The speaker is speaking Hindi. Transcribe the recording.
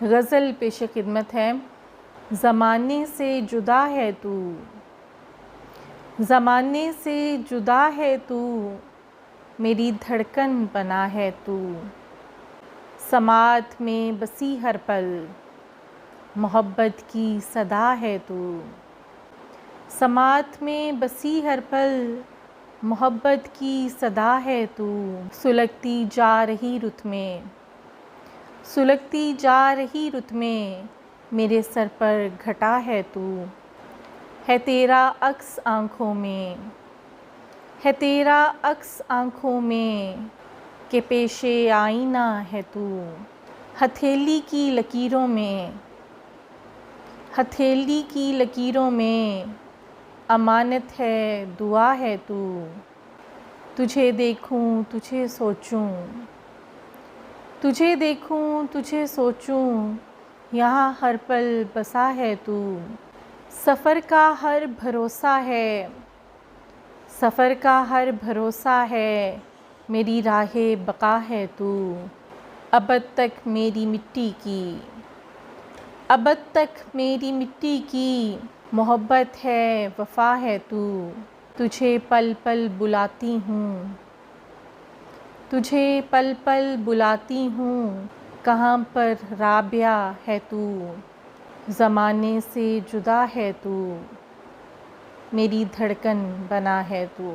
गज़ल पेश खिदमत है। ज़माने से जुदा है तू, ज़माने से जुदा है तू, मेरी धड़कन बना है तू। समात में बसी हर पल, मोहब्बत की सदा है तू। समात में बसी हर पल, मोहब्बत की सदा है तू। सुलगती जा रही रुत में, सुलगती जा रही रुत में, मेरे सर पर घटा है तू। है तेरा अक्स आँखों में, है तेरा अक्स आँखों में, के पेशे आईना है तू। हथेली की लकीरों में, हथेली की लकीरों में, अमानत है दुआ है तू। तुझे देखूं तुझे सोचूं, तुझे देखूं तुझे सोचूं, यहाँ हर पल बसा है तू। सफ़र का हर भरोसा है, सफ़र का हर भरोसा है, मेरी राहे बका है तू। अबद तक मेरी मिट्टी की, अबद तक मेरी मिट्टी की, मोहब्बत है वफ़ा है तू। तुझे पल पल बुलाती हूँ, तुझे पल पल बुलाती हूँ, कहाँ पर राबिया है तू। ज़माने से जुदा है तू, मेरी धड़कन बना है तू।